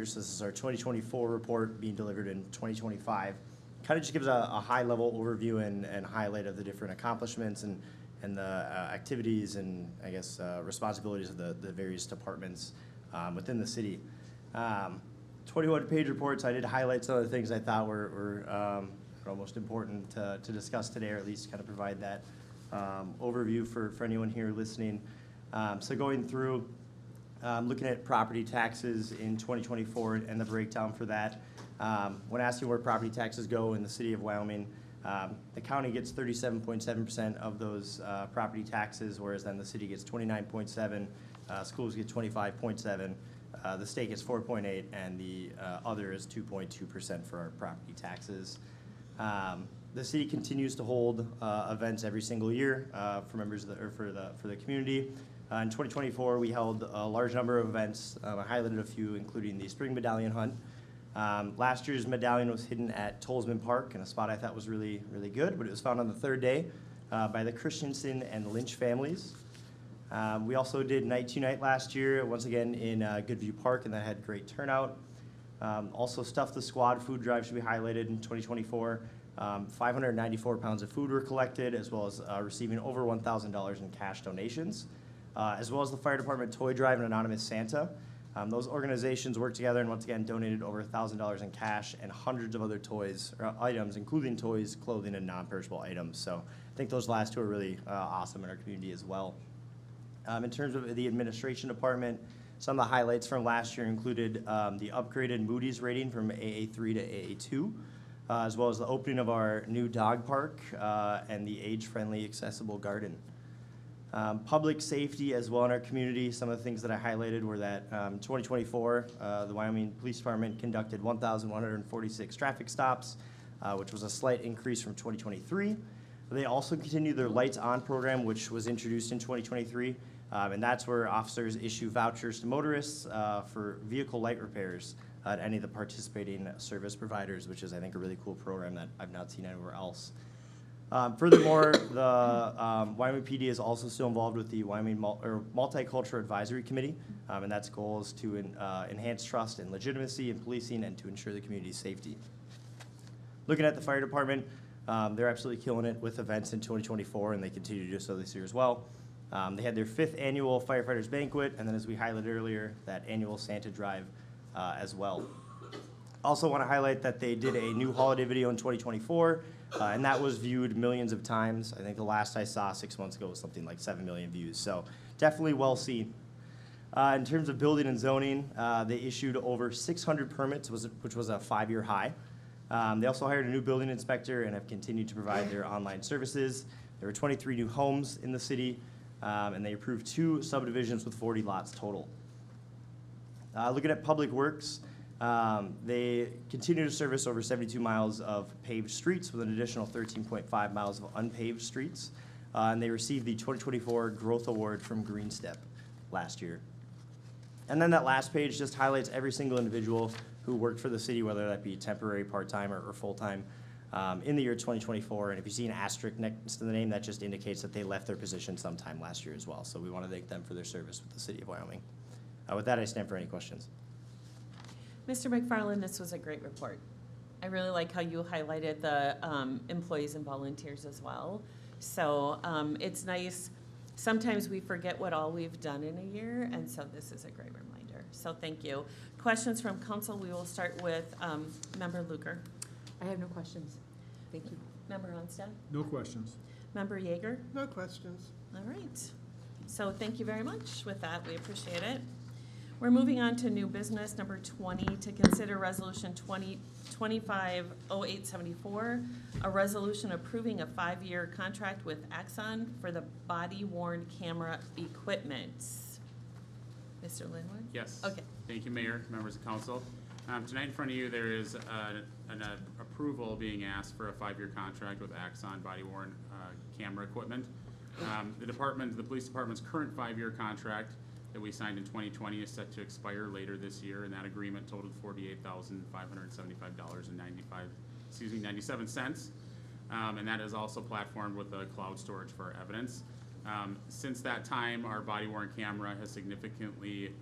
So this is our 2024 report being delivered in 2025. Kind of just gives a high-level overview and highlight of the different accomplishments and the activities and, I guess, responsibilities of the various departments within the city. 21-page reports. I did highlight some of the things I thought were most important to discuss today, or at least kind of provide that overview for anyone here listening. So going through, looking at property taxes in 2024 and the breakdown for that. When asking where property taxes go in the city of Wyoming, the county gets 37.7% of those property taxes, whereas then the city gets 29.7%, schools get 25.7%, the state gets 4.8%, and the other is 2.2% for our property taxes. The city continues to hold events every single year for members of for the community. In 2024, we held a large number of events. I highlighted a few, including the Spring Medallion Hunt. Last year's medallion was hidden at Tolsman Park in a spot I thought was really, really good, but it was found on the third day by the Christensen and Lynch families. We also did Night to Night last year, once again in Goodview Park, and that had great turnout. Also, Stuff the Squad food drive should be highlighted in 2024. 594 pounds of food were collected, as well as receiving over $1,000 in cash donations, as well as the fire department toy drive and Anonymous Santa. Those organizations worked together and once again donated over $1,000 in cash and hundreds of other toys or items, including toys, clothing, and non-perishable items. So I think those last two are really awesome in our community as well. In terms of the administration department, some of the highlights from last year included the upgraded Moody's rating from AA3 to AA2, as well as the opening of our new dog park and the age-friendly accessible garden. Public safety as well in our community. Some of the things that I highlighted were that 2024, the Wyoming Police Department conducted 1,146 traffic stops, which was a slight increase from 2023. They also continued their Lights On program, which was introduced in 2023, and that's where officers issue vouchers to motorists for vehicle light repairs at any of the participating service providers, which is, I think, a really cool program that I've not seen anywhere else. Furthermore, the Wyoming PD is also still involved with the Wyoming Multicultural Advisory Committee, and that's goal is to enhance trust and legitimacy in policing and to ensure the community's safety. Looking at the fire department, they're absolutely killing it with events in 2024, and they continue to do so this year as well. They had their 5th annual Firefighters Banquet, and then as we highlighted earlier, that annual Santa Drive as well. Also want to highlight that they did a new holiday video in 2024, and that was viewed millions of times. I think the last I saw 6 months ago was something like 7 million views, so definitely well seen. In terms of building and zoning, they issued over 600 permits, which was a 5-year high. They also hired a new building inspector and have continued to provide their online services. There were 23 new homes in the city, and they approved 2 subdivisions with 40 lots total. Looking at public works, they continue to service over 72 miles of paved streets with an additional 13.5 miles of unpaved streets, and they received the 2024 Growth Award from Green Step last year. And then that last page just highlights every single individual who worked for the city, whether that be temporary, part-time, or full-time, in the year 2024. And if you see an asterisk next to the name, that just indicates that they left their position sometime last year as well. So we want to thank them for their service with the city of Wyoming. With that, I stand for any questions. Mr. McFarland, this was a great report. I really like how you highlighted the employees and volunteers as well. So it's nice. Sometimes we forget what all we've done in a year, and so this is a great reminder. So thank you. Questions from council? We will start with Member Luker. I have no questions. Thank you. Member Onstad? No questions. Member Yeager? No questions. All right. So thank you very much. With that, we appreciate it. We're moving on to new business number 20 to consider resolution 2025-0874, a resolution approving a 5-year contract with Axon for the body-worn camera equipment. Mr. Linwood? Yes. Okay. Thank you, Mayor, members of council. Tonight in front of you, there is an approval being asked for a 5-year contract with Axon body-worn camera equipment. The police department's current 5-year contract that we signed in 2020 is set to expire later this year, and that agreement totaled $48,575.97. And that is also platformed with the cloud storage for our evidence. Since that time, our body-worn camera has significantly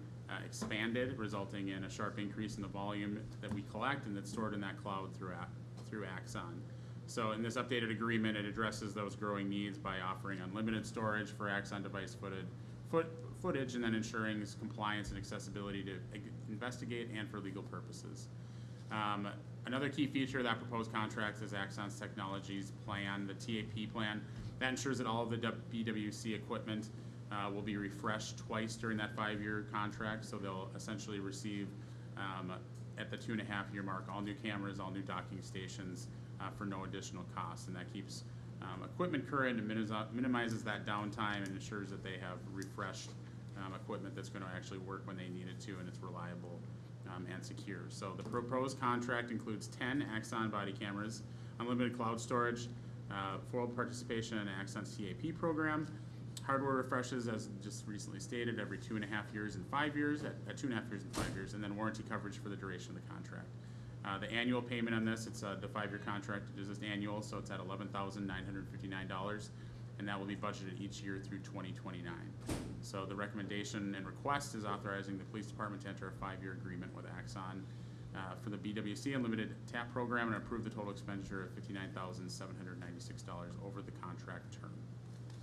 expanded, resulting in a sharp increase in the volume that we collect and that's stored in that cloud through Axon. So in this updated agreement, it addresses those growing needs by offering unlimited storage for Axon device footage and then ensuring compliance and accessibility to investigate and for legal purposes. Another key feature of that proposed contract is Axon's Technologies plan, the TAP plan. That ensures that all of the BWC equipment will be refreshed twice during that 5-year contract, so they'll essentially receive at the 2.5-year mark all new cameras, all new docking stations for no additional cost, and that keeps equipment current and minimizes that downtime and ensures that they have refreshed equipment that's going to actually work when they need it to, and it's reliable and secure. So the proposed contract includes 10 Axon body cameras, unlimited cloud storage, full participation in Axon's TAP program, hardware refreshes, as just recently stated, every 2.5 years and 5 years, at 2.5 years and 5 years, and then warranty coverage for the duration of the contract. The annual payment on this, it's the 5-year contract is just annual, so it's at $11,959, and that will be budgeted each year through 2029. So the recommendation and request is authorizing the police department to enter a 5-year agreement with Axon for the BWC Unlimited TAP program and approve the total expenditure of $59,796 over the contract term.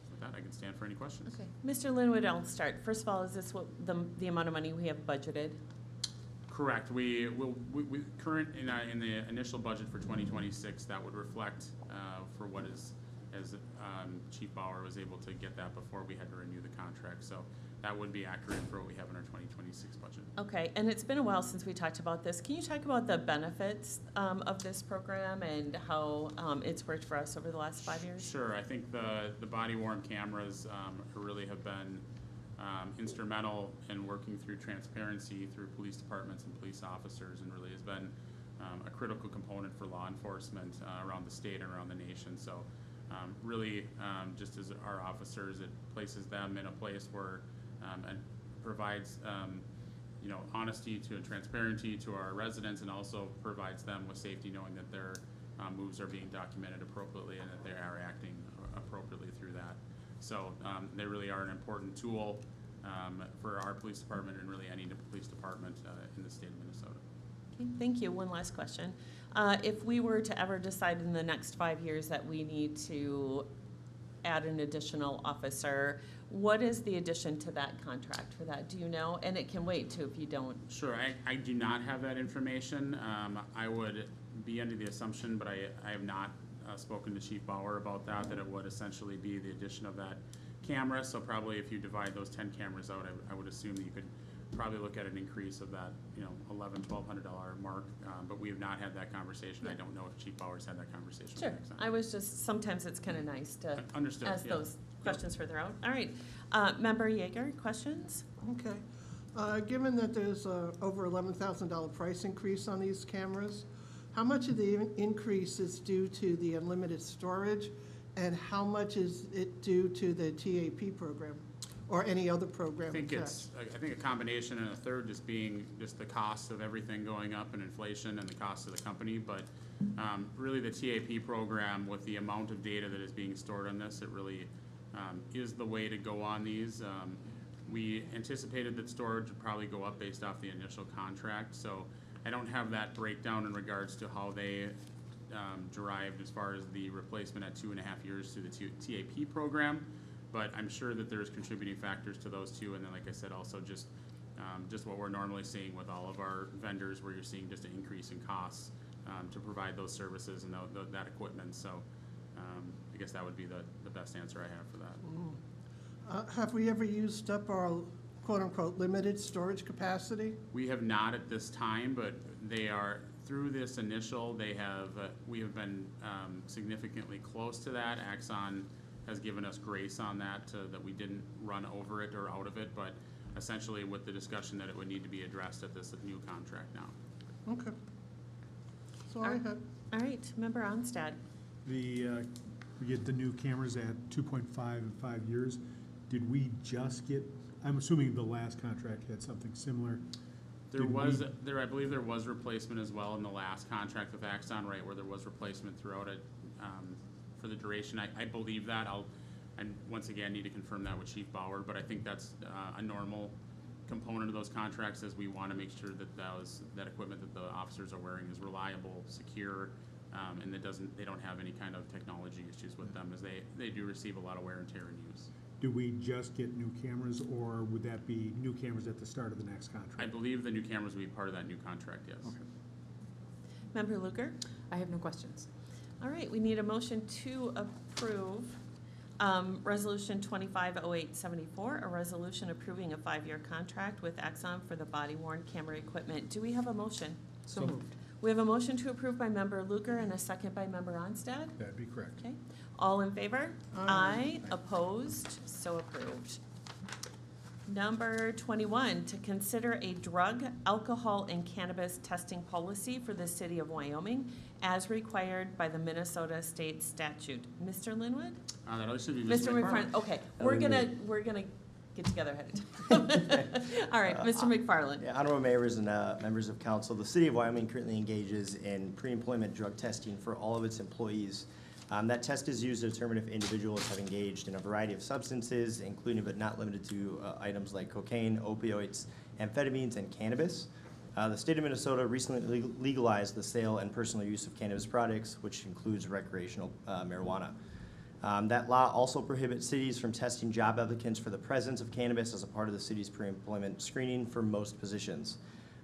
With that, I can stand for any questions. Okay, Mr. Linwood, I'll start. First of all, is this what the amount of money we have budgeted? Correct. We current in the initial budget for 2026, that would reflect for what is, as Chief Bauer was able to get that before we had to renew the contract. So that would be accurate for what we have in our 2026 budget. Okay, and it's been a while since we talked about this. Can you talk about the benefits of this program and how it's worked for us over the last 5 years? Sure. I think the body-worn cameras really have been instrumental in working through transparency through police departments and police officers, and really has been a critical component for law enforcement around the state and around the nation. So really, just as our officers, it places them in a place where and provides honesty and transparency to our residents, and also provides them with safety, knowing that their moves are being documented appropriately and that they are acting appropriately through that. So they really are an important tool for our police department and really any police department in the state of Minnesota. Okay, thank you. One last question. If we were to ever decide in the next 5 years that we need to add an additional officer, what is the addition to that contract for that? Do you know? And it can wait too if you don't. Sure, I do not have that information. I would be under the assumption, but I have not spoken to Chief Bauer about that it would essentially be the addition of that camera. So probably if you divide those 10 cameras out, I would assume that you could probably look at an increase of that, $1,100-$1,200 mark. But we have not had that conversation. I don't know if Chief Bauer's had that conversation. Sure. with Axon. I was just, sometimes it's kind of nice to Understood. ask Yeah. those questions further out. All right. Member Yeager, questions? Okay. Given that there's over $11,000 price increase on these cameras, how much of the increase is due to the unlimited storage, and how much is it due to the TAP program or any other program? I think a combination, and a third just being just the cost of everything going up and inflation and the cost of the company. But really the TAP program, with the amount of data that is being stored on this, it really is the way to go on these. We anticipated that storage would probably go up based off the initial contract, so I don't have that breakdown in regards to how they derived as far as the replacement at 2.5 years through the TAP program, but I'm sure that there's contributing factors to those two, and then like I said, also just what we're normally seeing with all of our vendors, where you're seeing just an increase in costs to provide those services and that equipment. So I guess that would be the best answer I have for that. Have we ever used up our quote-unquote limited storage capacity? We have not at this time, but they are, through this initial, we have been significantly close to that. Axon has given us grace on that, that we didn't run over it or out of it, but essentially with the discussion that it would need to be addressed at this new contract now. Okay. That's all I had. All right, Member Onstad. We get the new cameras at 2.5 and 5 years. Did we just get, I'm assuming the last contract had something similar. I believe there was replacement as well in the last contract with Axon, right, where there was replacement throughout it for the duration. I believe that. I once again need to confirm that with Chief Bauer, but I think that's a normal component of those contracts is we want to make sure that that equipment that the officers are wearing is reliable, secure, and they don't have any kind of technology issues with them, as they do receive a lot of wear and tear and use. Do we just get new cameras, or would that be new cameras at the start of the next contract? I believe the new cameras will be part of that new contract, yes. Okay. Member Luker? I have no questions. All right, we need a motion to approve Resolution 250874, a resolution approving a 5-year contract with Axon for the body-worn camera equipment. Do we have a motion? So moved. We have a motion to approve by Member Luker and a second by Member Onstad. That'd be correct. Okay, all in favor? Aye. Opposed? So approved. Number 21, to consider a drug, alcohol, and cannabis testing policy for the city of Wyoming as required by the Minnesota state statute. Mr. Linwood? That other should be Mr. Mr. McFarland, okay, That we're would gonna get together ahead of time. All right, Mr. McFarland. Yeah, honorable mayors and members of council, the city of Wyoming currently engages in pre-employment drug testing for all of its employees. That test is used to determine if individuals have engaged in a variety of substances, including but not limited to items like cocaine, opioids, amphetamines, and cannabis. The state of Minnesota recently legalized the sale and personal use of cannabis products, which includes recreational marijuana. That law also prohibits cities from testing job applicants for the presence of cannabis as a part of the city's pre-employment screening for most positions.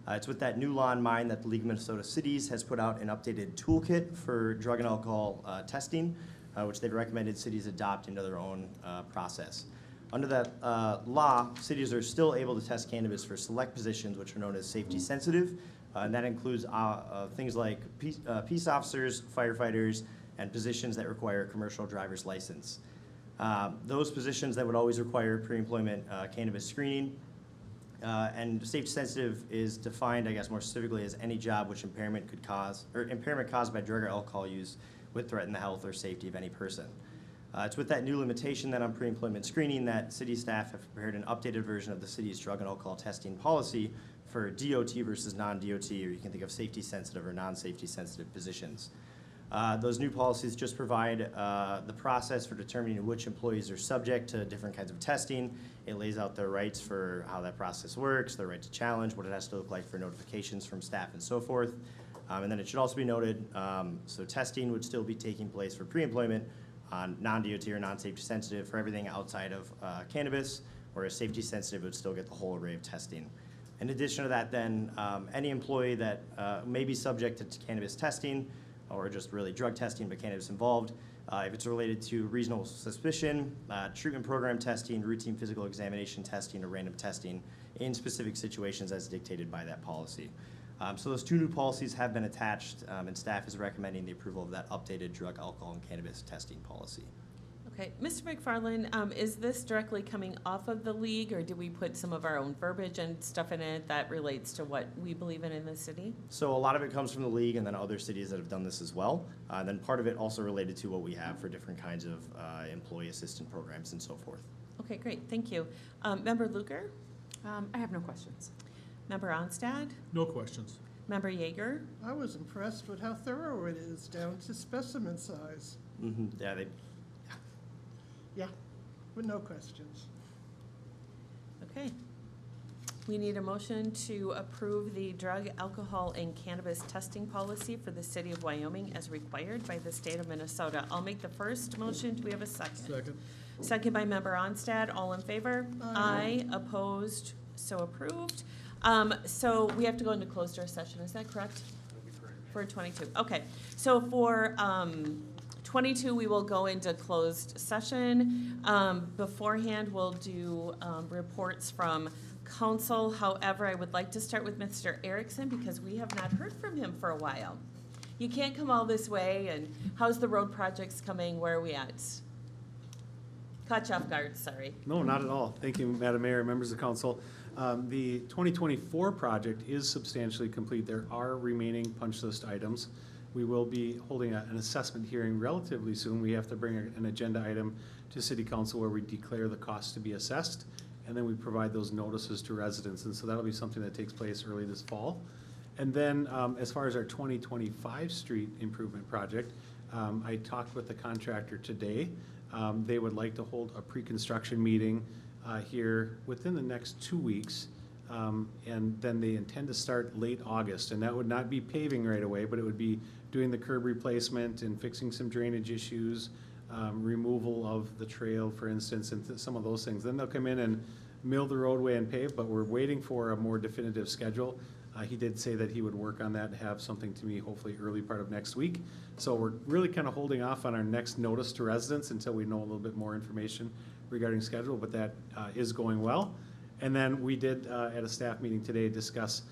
It's with that new law in mind that the League of Minnesota Cities has put out an updated toolkit for drug and alcohol testing, which they've recommended cities adopt into their own process. Under that law, cities are still able to test cannabis for select positions, which are known as safety sensitive, and that includes things like peace officers, firefighters, and positions that require a commercial driver's license. Those positions that would always require pre-employment cannabis screening. And safety sensitive is defined, I guess, more specifically as any job which impairment caused by drug or alcohol use would threaten the health or safety of any person. It's with that new limitation that on pre-employment screening that city staff have prepared an updated version of the city's drug and alcohol testing policy for DOT versus non-DOT, or you can think of safety sensitive or non-safety sensitive positions. Those new policies just provide the process for determining which employees are subject to different kinds of testing. It lays out their rights for how that process works, their right to challenge, what it has to look like for notifications from staff and so forth. And then it should also be noted, so testing would still be taking place for pre-employment on non-DOT or non-safety sensitive for everything outside of cannabis, whereas safety sensitive would still get the whole array of testing. In addition to that then, any employee that may be subject to cannabis testing or just really drug testing but cannabis involved, if it's related to reasonable suspicion, treatment program testing, routine physical examination testing, or random testing in specific situations as dictated by that policy. So those two new policies have been attached, and staff is recommending the approval of that updated drug, alcohol, and cannabis testing policy. Okay, Mr. McFarland, is this directly coming off of the league, or do we put some of our own verbiage and stuff in it that relates to what we believe in the city? So a lot of it comes from the league and then other cities that have done this as well. And then part of it also related to what we have for different kinds of employee assistant programs and so forth. Okay, great, thank you. Member Luker? I have no questions. Member Onstad? No questions. Member Yeager? I was impressed with how thorough it is, down to specimen size. Yeah, Yeah, with no questions. Okay. We need a motion to approve the drug, alcohol, and cannabis testing policy for the city of Wyoming as required by the state of Minnesota. I'll make the first motion. Do we have a second? Second. Second by Member Onstad. All in favor? Aye. Opposed? So approved. So we have to go into closed door session. Is that correct? For 22. Okay. So for 22, we will go into closed session. Beforehand, we'll do reports from council. However, I would like to start with Mr. Erickson because we have not heard from him for a while. You can't come all this way, and how's the road projects coming? Where are we at? Caught you off guard, sorry. No, not at all. Thank you, Madam Mayor, members of council. The 2024 project is substantially complete. There are remaining punch list items. We will be holding an assessment hearing relatively soon. We have to bring an agenda item to City Council where we declare the cost to be assessed, and then we provide those notices to residents. And so that'll be something that takes place early this fall. And then as far as our 2025 street improvement project, I talked with the contractor today. They would like to hold a pre-construction meeting here within the next 2 weeks And then they intend to start late August, and that would not be paving right away, but it would be doing the curb replacement and fixing some drainage issues, removal of the trail, for instance, and some of those things. Then they'll come in and mill the roadway and pave, but we're waiting for a more definitive schedule. He did say that he would work on that and have something to me hopefully early part of next week. So we're really kind of holding off on our next notice to residents until we know a little bit more information regarding schedule, but that is going well. And then we did, at a staff meeting today, discuss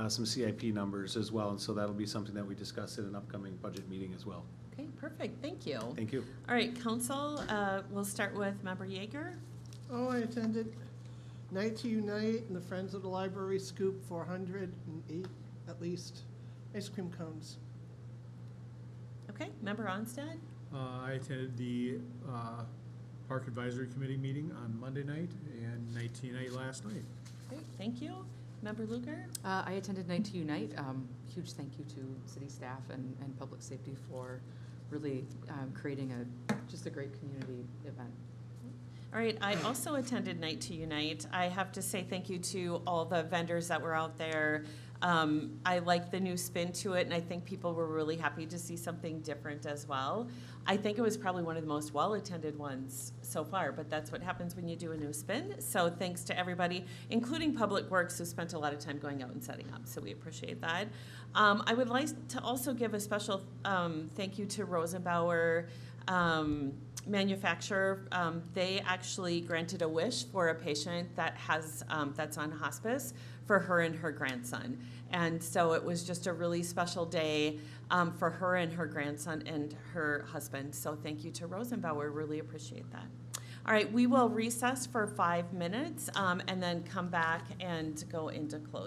some CIP numbers as well, and so that'll be something that we discuss in an upcoming budget meeting as well. Okay, perfect, thank you. Thank you. All right, council, we'll start with Member Yeager. Oh, I attended Night to Unite and the Friends of the Library scoop 408, at least, ice cream cones. Okay, Member Onstad? I attended the Park Advisory Committee meeting on Monday night and Night to Unite last night. Great, thank you. Member Luger? I attended Night to Unite. Huge thank you to city staff and public safety for really creating just a great community event. All right, I also attended Night to Unite. I have to say thank you to all the vendors that were out there. I like the new spin to it, and I think people were really happy to see something different as well. I think it was probably one of the most well-attended ones so far, but that's what happens when you do a new spin. So thanks to everybody, including Public Works, who spent a lot of time going out and setting up, so we appreciate that. I would like to also give a special thank you to Rosenbauer manufacturer. They actually granted a wish for a patient that has that's on hospice for her and her grandson, and so it was just a really special day for her and her grandson and her husband. So thank you to Rosenbauer, really appreciate that. All right, we will recess for 5 minutes and then come back and go into close.